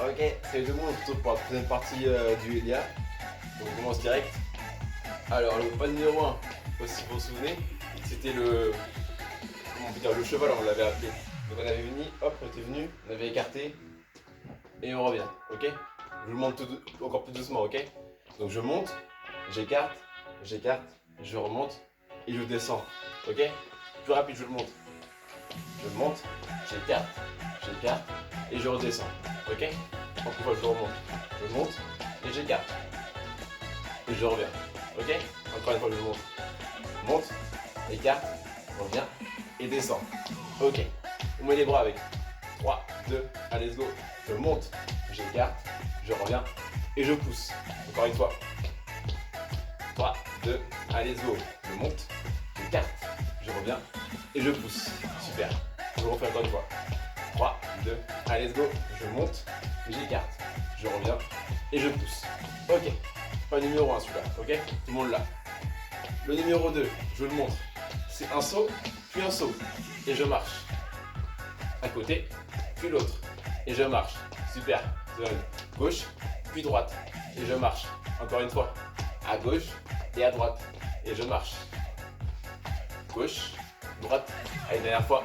Ok, salut tout le monde, on se retrouve pour la troisième partie du Elia. Donc on commence direct. Alors le pas numéro 1, si vous vous souvenez, c'était le. Comment on peut dire, le cheval, on l'avait appelé. Donc on avait venu, hop, on était venu, on avait écarté et on revient, ok. Je vous le montre encore plus doucement, ok. Donc je monte, j'écarte, je remonte et je descends, ok. Plus rapide, je le monte. Je monte, j'écarte et je redescends, ok. Encore une fois, je remonte, je monte et j'écarte et je reviens, ok. Encore une fois, je monte, écarte, reviens et descends, ok. On met les bras avec 3, 2, allez, let's go. Je monte, j'écarte, je reviens et je pousse. Encore une fois. 3, 2, allez, let's go. Je monte, j'écarte, je reviens et je pousse. Super. Je refais encore une fois. 3, 2, allez, let's go. Je monte, j'écarte, je reviens et je pousse. Ok. Pas numéro 1 celui-là, ok. Tout le monde là. Le numéro 2, je le montre. C'est un saut, puis un saut. Et je marche. À côté, puis l'autre. Et je marche. Super. Gauche, puis droite. Et je marche. Encore une fois. À gauche et à droite. Et je marche. Gauche, droite. Allez, dernière fois.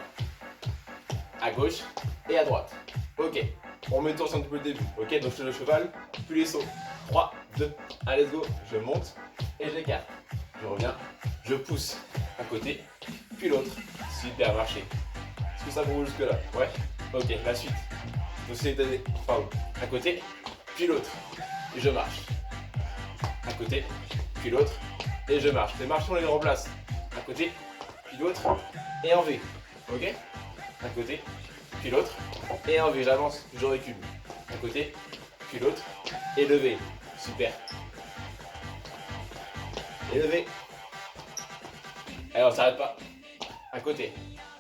À gauche et à droite. Ok. On remet le tour depuis le début. Ok, donc je fais le cheval, puis les sauts. 3, 2, allez, let's go. Je monte et j'écarte. Je reviens. Je pousse. À côté, puis l'autre. Super, marché. Est-ce que ça vous roule jusque là? Ouais. Ok, la suite. Donc c'est à côté, puis l'autre. Et je marche. À côté, puis l'autre. Et je marche. Les marches, on les remplace. À côté, puis l'autre. Et en V. Ok. À côté, puis l'autre. Et en V. J'avance, je recule. À côté, puis l'autre. Et le V. Super. Et le V. Allez, on s'arrête pas. À côté.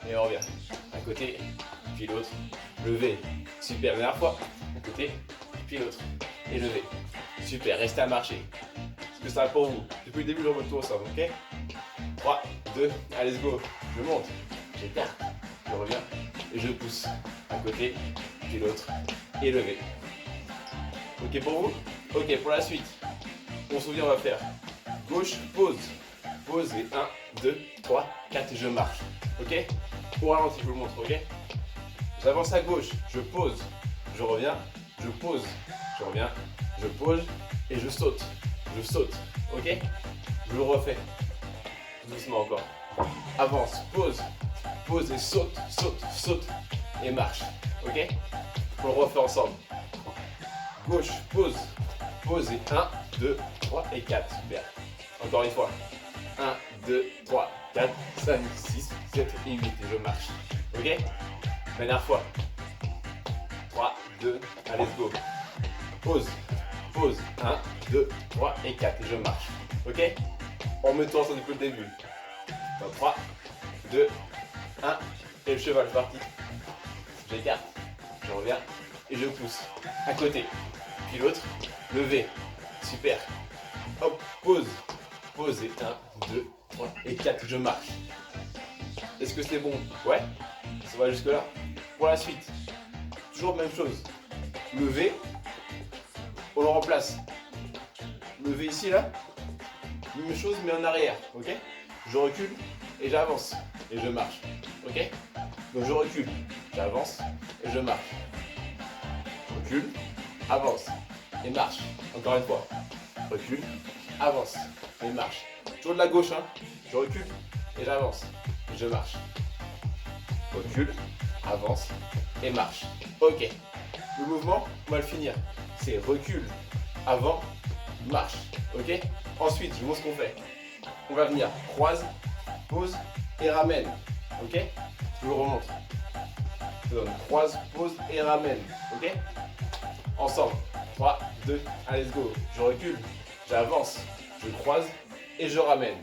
Et on revient. À côté, puis l'autre. Levé. Super. Dernière fois. À côté, puis l'autre. Et levé. Super. Restez à marcher. Est-ce que ça va pour vous? Depuis le début, je remonte tout ensemble, ok? 3, 2, allez, let's go. Je monte. J'écarte. Je reviens. Et je pousse. À côté, puis l'autre. Et levé. Ok pour vous? Ok, pour la suite. On se souvient, on va faire gauche, pause. Pause et 1, 2, 3, 4 et je marche. Ok? Au ralenti, je vous le montre, ok? J'avance à gauche, je pose, je reviens, je pose, je reviens, je pose et je saute. Je saute, ok? Je le refais. Doucement encore. Avance, pose et saute, saute, saute et marche. Ok? On le refait ensemble. Gauche, pose et 1, 2, 3 et 4. Super. Encore une fois. 1, 2, 3, 4, 5, 6, 7 et 8 et je marche. Ok? Dernière fois. 3, 2, allez, let's go. Pause, 1, 2, 3 et 4 et je marche. Ok? On met tout ensemble depuis le début. Donc 3, 2, 1 et le cheval, c'est parti. J'écarte, je reviens et je pousse. À côté. Puis l'autre, levé. Super. Hop, pause et 1, 2, 3 et 4, je marche. Est-ce que c'est bon? Ouais? Ça va jusque là? Pour la suite, toujours même chose. Levé, on le remplace. Levé ici, là. Même chose, mais en arrière, ok? Je recule et j'avance. Et je marche, ok? Donc je recule, j'avance et je marche. Je recule, avance et marche. Encore une fois. Recule, avance et marche. Toujours de la gauche, hein. Je recule et j'avance. Et je marche. Recule, avance et marche. Ok. Le mouvement, on va le finir. C'est recule, avant, marche. Ok. Ensuite, je vous montre ce qu'on fait. On va venir croise, pose et ramène. Ok. Je vous le remonte. Je donne croise, pose et ramène. Ok. Ensemble. 3, 2, allez, let's go. Je recule, j'avance, je croise et je ramène.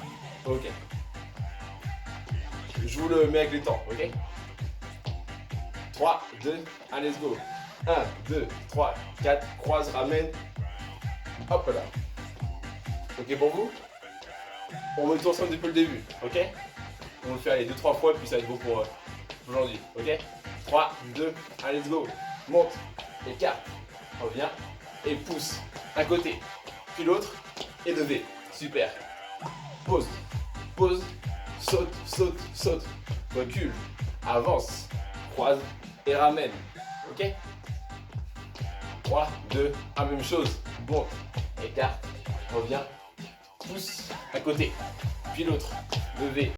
Ok. Je vous le mets avec les temps, ok? 3, 2, allez, let's go. 1, 2, 3, 4, croise, ramène. Hop là. Ok pour vous? On met tout ensemble depuis le début, ok? On le fait aller 2-3 fois, puis ça va être beau pour aujourd'hui, ok? 3, 2, allez, let's go. Monte, écarte, reviens et pousse. Un côté, puis l'autre et levé. Super. Pause, pause, saute, saute, saute. Recule, avance, croise et ramène. Ok? 3, 2, 1, même chose. Bon, écarte, reviens, pousse, un côté, puis l'autre, levé.